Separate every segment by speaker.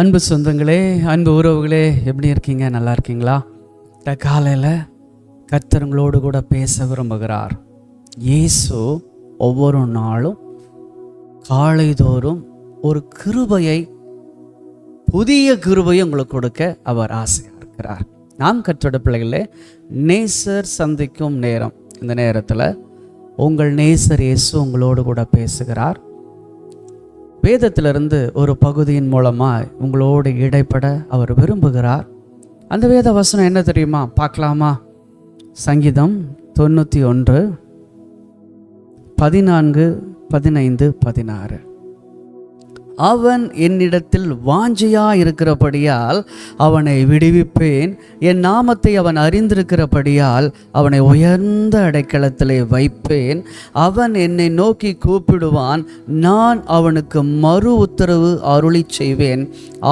Speaker 1: அன்பு சொந்தங்களே, அன்பு உறவுகளே, எப்படி இருக்கீங்க? நல்லா இருக்கீங்களா? இந்த காலையில் கர்த்தர் உங்களோடு கூட பேச விரும்புகிறார். இயேசு ஒவ்வொரு நாளும் காலைதோறும் ஒரு கிருபையை, புதிய கிருபையை உங்களுக்கு கொடுக்க அவர் ஆசையாக இருக்கிறார். நாம் கர்த்தருடைய பிள்ளைகளே, நேசர் சந்திக்கும் நேரம். இந்த நேரத்தில் உங்கள் நேசர் இயேசு உங்களோடு கூட பேசுகிறார். வேதத்திலிருந்து ஒரு பகுதியின் மூலமாக உங்களோடு இடைப்பட அவர் விரும்புகிறார். அந்த வேத வசனம் என்ன தெரியுமா? பார்க்கலாமா? சங்கீதம் 91 14, 15, 16. அவன் என்னிடத்தில் வாஞ்சையா இருக்கிறபடியால் அவனை விடுவிப்பேன். என் நாமத்தை அவன் அறிந்திருக்கிறபடியால் அவனை உயர்ந்த அடைக்கலத்திலே வைப்பேன். அவன் என்னை நோக்கி கூப்பிடுவான், நான் அவனுக்கு மறு உத்தரவு அருளி செய்வேன்.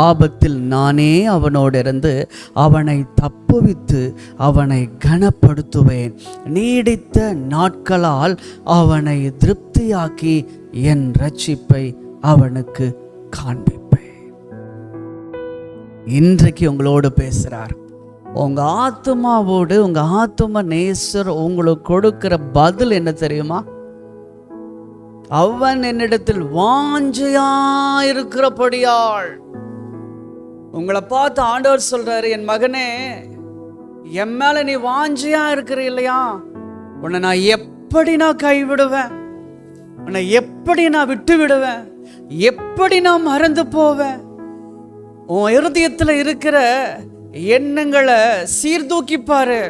Speaker 1: ஆபத்தில் நானே அவனோடு இருந்து அவனை தப்புவித்து அவனை கனப்படுத்துவேன். நீடித்த நாட்களால் அவனை திருப்தியாக்கி என் இரட்சிப்பை அவனுக்கு காண்பிப்பேன். இன்றைக்கு உங்களோடு பேசுறார். உங்க ஆத்துமாவோடு, உங்க ஆத்தும நேசர் உங்களுக்கு கொடுக்கிற பதில் என்ன தெரியுமா? அவன் என்னிடத்தில் வாஞ்சையா இருக்கிறபடியால். உங்களை பார்த்து ஆண்டவர் சொல்றாரு, என் மகனே, என் மேல நீ வாஞ்சையா இருக்கிற இல்லையா, உன்னை நான் எப்படி நான் கைவிடுவேன், உன்னை எப்படி நான் விட்டு விடுவேன், எப்படி நான் மறந்து போவேன்? உன் இருதயத்தில் இருக்கிற எண்ணங்களை சீர்தூக்கிப்பாரு.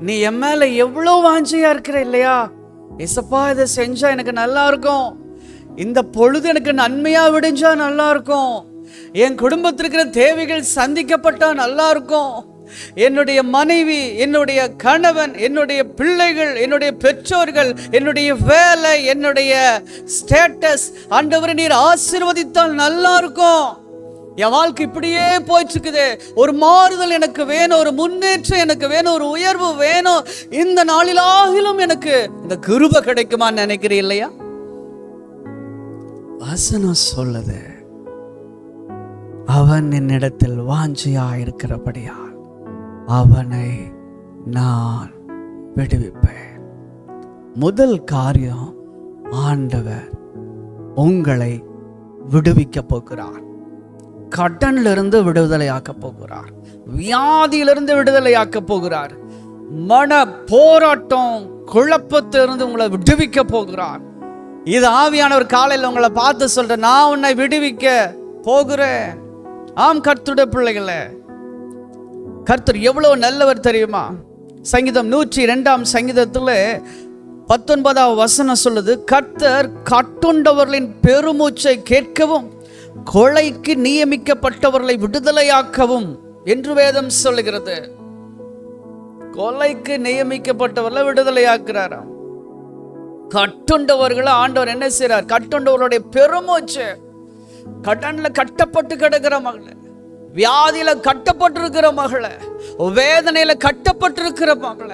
Speaker 1: நீ என் மேல எவ்வளவு வாஞ்சையா இருக்கிற இல்லையா? ஏசப்பா, இதை செஞ்சா எனக்கு நல்லா இருக்கும், இந்த பொழுது எனக்கு நன்மையா விடிஞ்சா நல்லா இருக்கும், என் குடும்பத்திற்கு தேவைகள் சந்திக்கப்பட்டா நல்லா இருக்கும், என்னுடைய மனைவி, என்னுடைய கணவன், என்னுடைய பிள்ளைகள், என்னுடைய பெற்றோர்கள், என்னுடைய வேலை, என்னுடைய ஸ்டேட்டஸ் ஆண்டவரை நீர் ஆசீர்வதித்தால் நல்லா இருக்கும். என் வாழ்க்கை இப்படியே போயிட்டு இருக்குது, ஒரு மாறுதல் எனக்கு வேணும், ஒரு முன்னேற்றம் எனக்கு வேணும், ஒரு உயர்வு வேணும், இந்த நாளிலாகிலும் எனக்கு இந்த கிருபை கிடைக்குமான்னு நினைக்கிறீ இல்லையா? வசனம் சொல்லுது, அவன் என்னிடத்தில் வாஞ்சையா இருக்கிறபடியா அவனை நான் விடுவிப்பேன். முதல் காரியம், ஆண்டவர் உங்களை விடுவிக்க போகிறார். கடன்ல இருந்து விடுதலையாக்க போகிறார், வியாதியிலிருந்து விடுதலையாக்க போகிறார், மன போராட்டம் குழப்பத்திலிருந்து உங்களை விடுவிக்க போகிறார். இது ஆவியானவர் காலையில் உங்களை பார்த்து சொல்ற, நான் உன்னை விடுவிக்க போகிறேன். ஆம் கர்த்தருடைய பிள்ளைகளே, கர்த்தர் எவ்வளவு நல்லவர் தெரியுமா? சங்கீதம் 102 சங்கீதத்தில் 19 வசனம் சொல்லுது, கர்த்தர் கட்டுண்டவர்களின் பெருமூச்சை கேட்கவும் கொலைக்கு நியமிக்கப்பட்டவர்களை விடுதலையாக்கவும் என்று வேதம் சொல்லுகிறது. கொலைக்கு நியமிக்கப்பட்டவர்களை விடுதலையாக்குறாராம். கட்டுண்டவர்களை ஆண்டவர் என்ன செய்றார்? கட்டுண்டவர்களுடைய பெருமூச்சு, கடன்ல கட்டப்பட்டு கிடக்கிற மகள, வியாதியில கட்டப்பட்டிருக்கிற மகள, வேதனையில கட்டப்பட்டிருக்கிற மகள,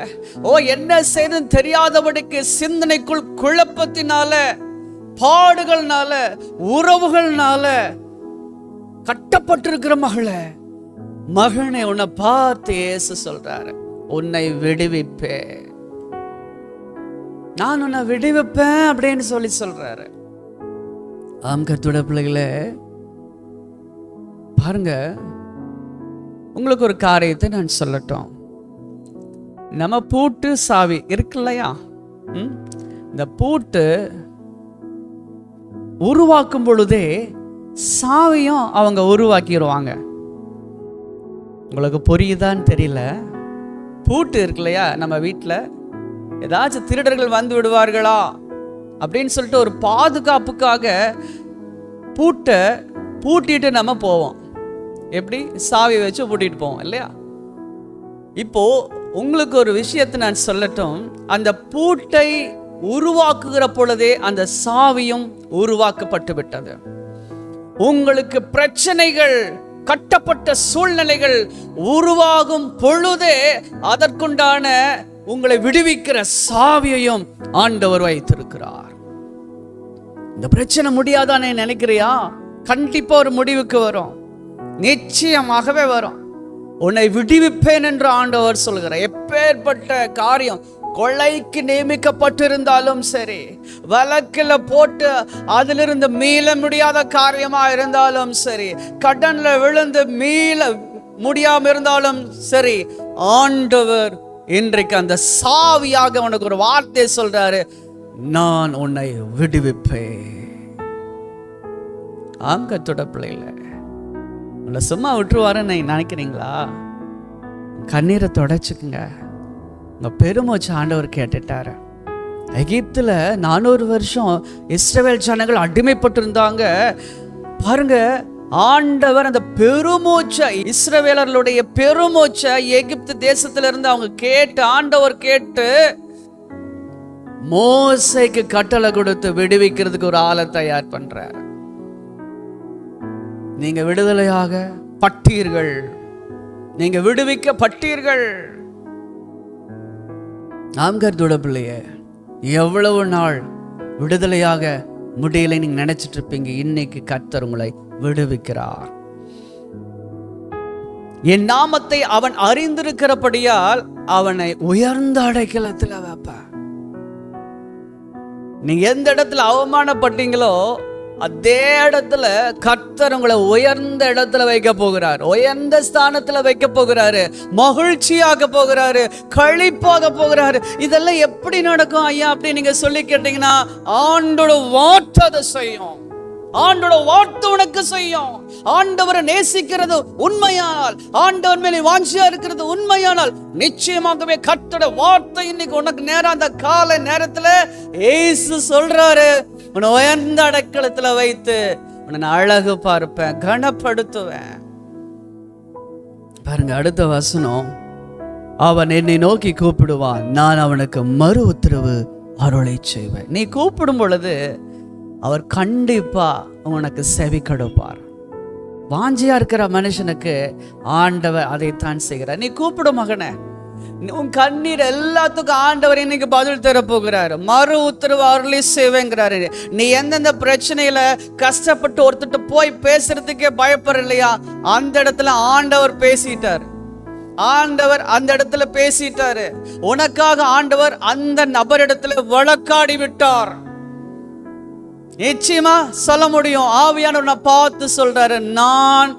Speaker 1: என்ன செய்யணும் தெரியாதபடிக்கு சிந்தனைக்குள் குழப்பத்தினால, பாடுகள்னால, உறவுகள்னால கட்டப்பட்டிருக்கிற மகனே, உன்னை பார்த்து இயேசு சொல்றாரு, உன்னை விடுவிப்பேன், நான் உன்னை விடுவிப்பேன் அப்படின்னு சொல்றாரு. ஆம் கர்த்தருடைய பிள்ளைகளே, பாருங்க, உங்களுக்கு ஒரு காரியத்தை நான் சொல்லட்டும். நம்ம பூட்டு சாவி இருக்கு இல்லையா, இந்த பூட்டு உருவாக்கும் பொழுதே சாவியும் அவங்க உருவாக்கிடுவாங்க. உங்களுக்கு புரியுதான்னு தெரியல. பூட்டு இருக்கு இல்லையா, நம்ம வீட்டில் ஏதாச்சும் திருடர்கள் வந்து விடுவார்களா அப்படின்னு சொல்லிட்டு ஒரு பாதுகாப்புக்காக பூட்டை பூட்டிட்டு நம்ம போவோம். எப்படி? சாவி வச்சு பூட்டிட்டு போவோம் இல்லையா? இப்போ உங்களுக்கு ஒரு விஷயத்தை நான் சொல்லட்டும். அந்த பூட்டை உருவாக்குகிற பொழுதே அந்த சாவியும் உருவாக்கப்பட்டு விட்டது. உங்களுக்கு பிரச்சனைகள், கட்டப்பட்ட சூழ்நிலைகள் உருவாகும் பொழுதே அதற்குண்டான உங்களை விடுவிக்கிற சாவியையும் ஆண்டவர் வைத்திருக்கிறார். இந்த பிரச்சனை முடியாதானே நினைக்கிறியா? கண்டிப்பா ஒரு முடிவுக்கு வரும், நிச்சயமாகவே வரும். உன்னை விடுவிப்பேன் என்று ஆண்டவர் சொல்கிறார். எப்பேற்பட்ட காரியம், கொலைக்கு நியமிக்கப்பட்டிருந்தாலும் சரி, வழக்கில் போட்டு அதிலிருந்து மீள முடியாத காரியமா இருந்தாலும் சரி, கடன்ல விழுந்து மீள முடியாம இருந்தாலும் சரி, ஆண்டவர் இன்றைக்கு அந்த சாவியாக உனக்கு ஒரு வார்த்தை சொல்றாரு, நான் உன்னை விடுவிப்பேன். ஆங்கத்தோட பிள்ளைல உன்னை சும்மா விட்டுருவாருன்னு நினைக்கிறீங்களா? கண்ணீரை தொடச்சுக்குங்க. உங்க பெருமூச்சு ஆண்டவர் கேட்டுட்டாரு. எகிப்துல 400 வருஷம் இஸ்ரவேல் ஜனங்கள் அடிமைப்பட்டிருந்தாங்க. பாருங்க, ஆண்டவர் அந்த பெருமூச்சை, இஸ்ரவேலர்களுடைய பெருமூச்சை எகிப்து தேசத்திலிருந்து அவங்க கேட்டு, ஆண்டவர் கேட்டு மோசேக்கு கட்டளை கொடுத்து விடுவிக்கிறதுக்கு ஒரு ஆளை தயார் பண்றார். நீங்க விடுதலையாக பட்டீர்கள், நீங்க விடுவிக்கப்பட்டீர்கள். ஆம்கர்தோட பிள்ளைய, எவ்வளவு நாள் விடுதலையாக முடியலை நீங்க நினைச்சிட்டு இருப்பீங்க. இன்னைக்கு கர்த்தர் உங்களை விடுவிக்கிறார். என் நாமத்தை அவன் அறிந்திருக்கிறபடியால் அவனை உயர்ந்த அடைக்கலத்தில் வைப்பார். நீங்க எந்த இடத்துல அவமானப்பட்டீங்களோ அதே இடத்துல கர்த்தர் உங்களை உயர்ந்த இடத்துல வைக்க போகிறார், உயர்ந்த ஸ்தானத்துல வைக்க போகிறாரு, மகிழ்ச்சியாக போகிறாரு, களிப்பாக போகிறாரு. இதெல்லாம் எப்படி நடக்கும் ஐயா அப்படி நீங்க சொல்லி கேட்டீங்கன்னா, ஆண்டோட வார்த்தை அதை செய்யும். ஆண்டோட வார்த்தை உனக்கு செய்யும். ஆண்டவரை நேசிக்கிறது உண்மையானால், ஆண்டவர் மேலே வாஞ்சியா இருக்கிறது உண்மையானால், நிச்சயமாகவே கர்த்தரோட வார்த்தை இன்னைக்கு உனக்கு நேரம் அந்த காலை நேரத்துல இயேசு சொல்றாரு, உன்னை உயர்ந்த அடைக்கலத்துல வைத்து உன்னை அழகு பார்ப்பேன், கனப்படுத்துவேன். பாருங்க அடுத்த வசனம், அவன் என்னை நோக்கி கூப்பிடுவான், நான் அவனுக்கு மறு உத்தரவு அருளை செய்வேன். நீ கூப்பிடும் பொழுது அவர் கண்டிப்பா உனக்கு செவி கொடுப்பார். வாஞ்சியா இருக்கிற மனுஷனுக்கு ஆண்டவர் அதைத்தான் செய்கிறார். நீ கூப்பிடும் மகனே, உன் கண்ணீர் எல்லாத்துக்கும் ஆண்டவர் இன்னைக்கு பதில் தர போகிறாரு, மறு உத்தரவு அருளை செய்வேங்கிறாரு. நீ எந்தெந்த பிரச்சனையில கஷ்டப்பட்டு ஒருத்தட்டு போய் பேசுறதுக்கே பயப்படுற இல்லையா, அந்த இடத்துல ஆண்டவர் பேசிட்டார். ஆண்டவர் அந்த இடத்துல பேசிட்டாரு. உனக்காக ஆண்டவர் அந்த நபரிடத்துல வழக்காடி விட்டார். நிச்சயமா சொல்ல முடியும், ஆவியானவர் பார்த்து சொல்றாரு, நான்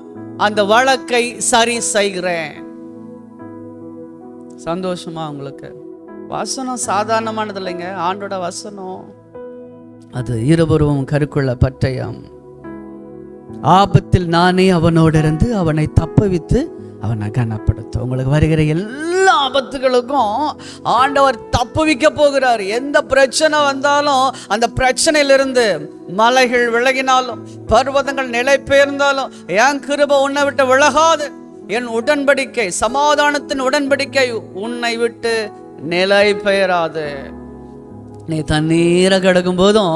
Speaker 1: அந்த வழக்கை சரி செய்கிறேன். சந்தோஷமா உங்களுக்கு? வசனம் சாதாரணமானது இல்லைங்க. ஆண்டோட வசனம் அது இருபுறமும் கருக்குள்ள பட்டயம். ஆபத்தில் நானே அவனோடு இருந்து அவனை தப்புவித்து அவனை கனப்படுத்த. உங்களுக்கு வருகிற எல்லா ஆபத்துகளுக்கும் ஆண்டவர் தப்புவிக்க போகிறார். எந்த பிரச்சனை வந்தாலும் அந்த பிரச்சனையிலிருந்து மலைகள் விலகினாலும், பர்வதங்கள் நிலை பெயர்ந்தாலும், என் கிருபை உன்னை விட்டு விலகாது. என் உடன்படிக்கை, சமாதானத்தின் உடன்படிக்கை உன்னை விட்டு நிலை பெயராது. நீ தண்ணீரை கடக்கும் போதும்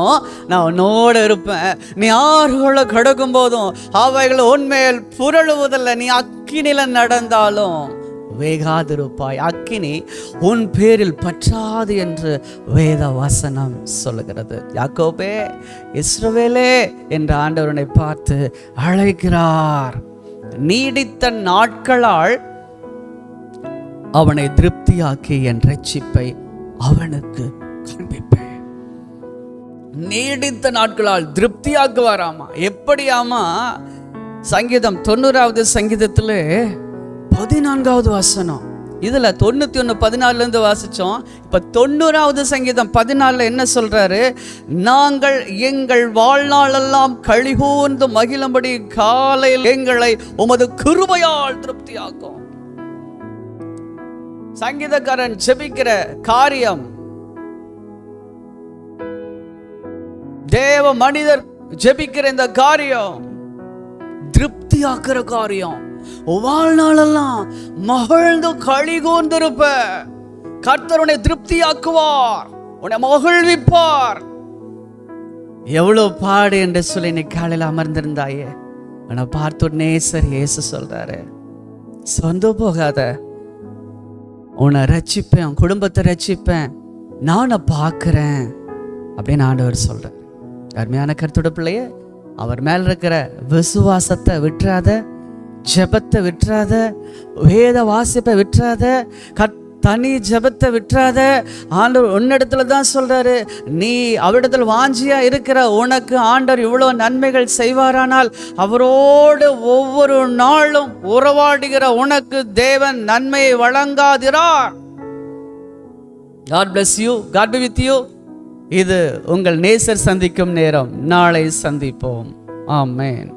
Speaker 1: நான் உன்னோட இருப்பேன். நீ ஆறுகளை கடக்கும் போதும் அவைகள் உன்மேல் புரளுவதில்லை. நீ அக்கினில நடந்தாலும் வேகாதிருப்பாய், அக்கினி உன் பேரில் பற்றாது என்று வேத வசனம் சொல்லுகிறது. யாக்கோபே, இஸ்ரவேலே என்று ஆண்டவனை பார்த்து அழைக்கிறார். நீடித்த நாட்களால் அவனை திருப்தியாக்கி என் ரட்சிப்பை அவனுக்கு காண்பிப்பேன். நீடித்த நாட்களால் திருப்தியாக்குவாராமா. எப்படியாமா? சங்கீதம் 90வது சங்கீதத்துல 14வது வசனம். இதுல 91:14 வாசிச்சோம். இப்ப 90வது சங்கீதம் 14 என்ன சொல்றாரு? நாங்கள் எங்கள் வாழ்நாளெல்லாம் களிகூர்ந்து மகிழும்படி காலையில் எங்களை உமது கிருபையால் திருப்தியாக்கும். சங்கீதக்காரன் ஜெபிக்கிற காரியம், தேவ மனிதர் ஜெபிக்கிற இந்த காரியம் திருப்தியாக்குற காரியம். வாழ்நாளெல்லாம் மகிழ்ந்து களி கூர்ந்திருப்ப. கர்த்தர் உன்னை திருப்தியாக்குவார், உன்னை மகிழ்விப்பார். எவ்வளவு பாடு என்று சொல்லி நீ காலையில் அமர்ந்திருந்தாயே, உன்னை பார்த்து நேசர் இயேசு சொல்றாரு, சொந்த போகாத, உன்னை ரட்சிப்பேன், உன் குடும்பத்தை ரட்சிப்பேன், நான் உன்னை பார்க்கிறேன் அப்படின்னு ஆண்டவர் சொல்றாரு. அருமையான கர்த்தருடைய பிள்ளையே, அவர் மேல் இருக்கிற விசுவாசத்தை விட்டுறாத, ஜெபத்தை விட்டுறாத, வேத வாசிப்பை விட்டுறாத, தனி ஜெபத்தை விட்டுறாத. ஆண்டவர் உன்னிடத்துல தான் சொல்றாரு, நீ அவரிடத்தில் வாஞ்சியா இருக்கிற உனக்கு ஆண்டவர் இவ்வளோ நன்மைகள் செய்வாரானால் அவரோடு ஒவ்வொரு நாளும் உறவாடுகிற உனக்கு தேவன் நன்மையை வழங்காதிரார். God bless you. God be with you. இது உங்கள் நேசர் சந்திக்கும் நேரம். நாளை சந்திப்போம். ஆமென்.